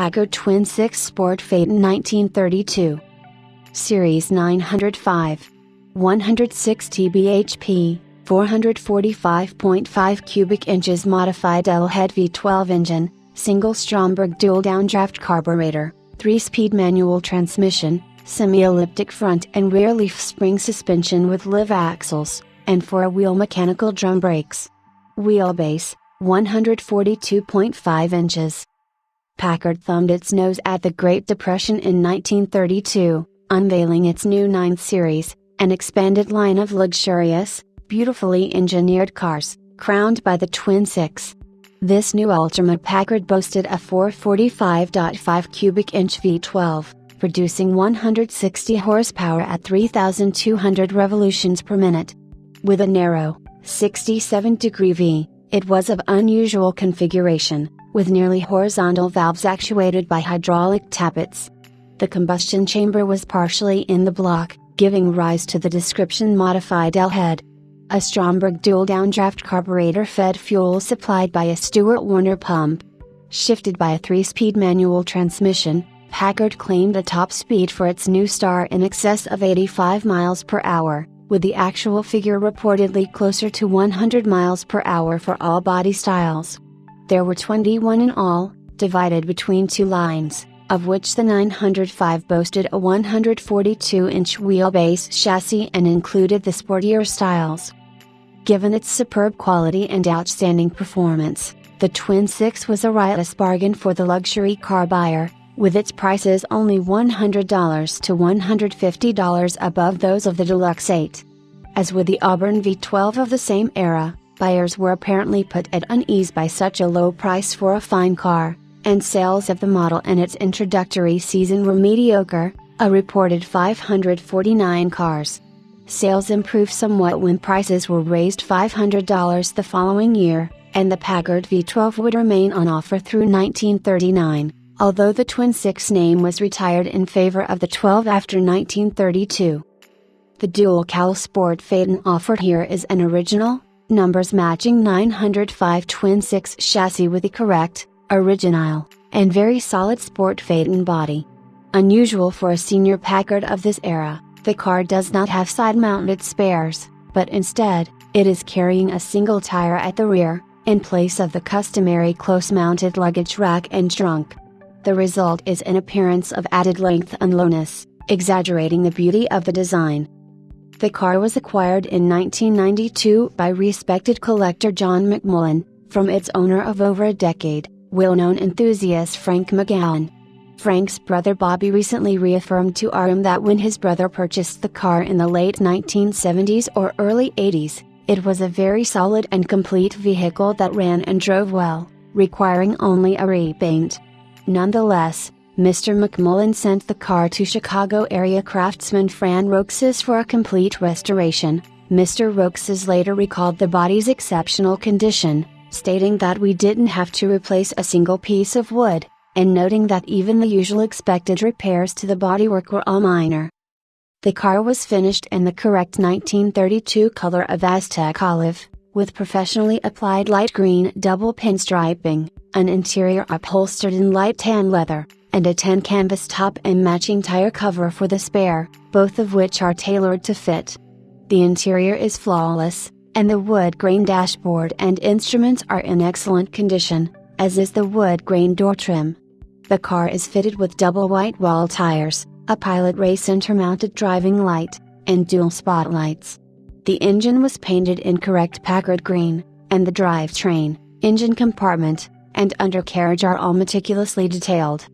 Packard Twin 6 Sport Phaeton 1932. Series 905. 160 bhp, 445.5 cubic inches modified L-head V12 engine, single Stromberg dual downdraft carburetor, 3-speed manual transmission, semi-elliptic front and rear leaf spring suspension with live axles, and 4-wheel mechanical drum brakes. Wheelbase, 142.5 inches. Packard thumbed its nose at the Great Depression in 1932, unveiling its new 9 Series, an expanded line of luxurious, beautifully engineered cars, crowned by the Twin 6. This new Ultima Packard boasted a 445.5 cubic inch V12, producing 160 horsepower at 3,200 revolutions per minute. With a narrow, 67-degree V, it was of unusual configuration, with nearly horizontal valves actuated by hydraulic tappets. The combustion chamber was partially in the block, giving rise to the description modified L-head. A Stromberg dual downdraft carburetor fed fuel supplied by a Stewart Warner pump. Shifted by a 3-speed manual transmission, Packard claimed a top speed for its new star in excess of 85 miles per hour, with the actual figure reportedly closer to 100 miles per hour for all body styles. There were 21 in all, divided between 2 lines, of which the 905 boasted a 142-inch wheelbase chassis and included the sportier styles. Given its superb quality and outstanding performance, the Twin 6 was a riotous bargain for the luxury car buyer, with its prices only $100 to $150 above those of the Deluxe 8. As with the Auburn V12 of the same era, buyers were apparently put at unease by such a low price for a fine car, and sales of the model in its introductory season were mediocre, a reported 549 cars. Sales improved somewhat when prices were raised $500 the following year, and the Packard V12 would remain on offer through 1939, although the Twin 6 name was retired in favor of the 12 after 1932. The dual-cowl Sport Phaeton offered here is an original, numbers-matching 905 Twin 6 chassis with the correct, original, and very solid Sport Phaeton body. Unusual for a senior Packard of this era, the car does not have side-mounted spares, but instead, it is carrying a single tire at the rear, in place of the customary close-mounted luggage rack and trunk. The result is an appearance of added length and lowness, exaggerating the beauty of the design. The car was acquired in 1992 by respected collector John McMullen, from its owner of over a decade, well-known enthusiast Frank McGowan. Frank's brother Bobby recently reaffirmed to RM that when his brother purchased the car in the late 1970s or early 80s, it was a very solid and complete vehicle that ran and drove well, requiring only a repaint. Nonetheless, Mr. McMullen sent the car to Chicago area craftsman Fran Roxas for a complete restoration. Mr. Roxas later recalled the body's exceptional condition, stating that we didn't have to replace a single piece of wood, and noting that even the usual expected repairs to the bodywork were all minor. The car was finished in the correct 1932 color of Aztec olive, with professionally applied light green double pinstriping, an interior upholstered in light tan leather, and a tan canvas top and matching tire cover for the spare, both of which are tailored to fit. The interior is flawless, and the wood grain dashboard and instruments are in excellent condition, as is the wood grain door trim. The car is fitted with double white wall tires, a Pilot Ray center-mounted driving light, and dual spotlights. The engine was painted in correct Packard green, and the drivetrain, engine compartment, and undercarriage are all meticulously detailed.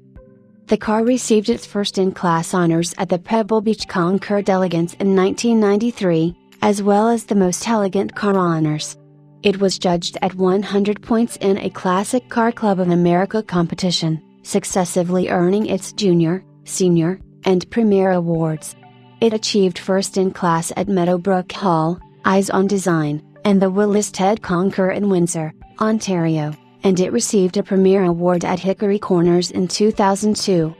The car received its first in-class honors at the Pebble Beach Concours d'Elegance in 1993, as well as the Most Elegant Car honors. It was judged at 100 points in a Classic Car Club of America competition, successively earning its Junior, Senior, and Premier awards. It achieved first in class at Meadowbrook Hall, Eyes on Design, and the Willis Ted Concours in Windsor, Ontario, and it received a Premier Award at Hickory Corners in 2002.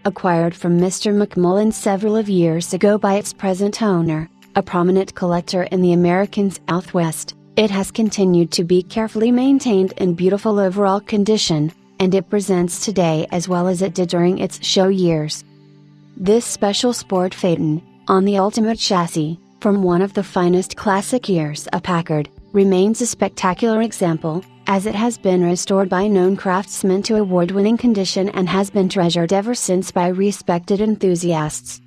Acquired from Mr. McMullen several of years ago by its present owner, a prominent collector in the American Southwest, it has continued to be carefully maintained in beautiful overall condition, and it presents today as well as it did during its show years. This special sport Phaeton, on the Ultimate chassis, from one of the finest classic years of Packard, remains a spectacular example, as it has been restored by known craftsmen to award-winning condition and has been treasured ever since by respected enthusiasts.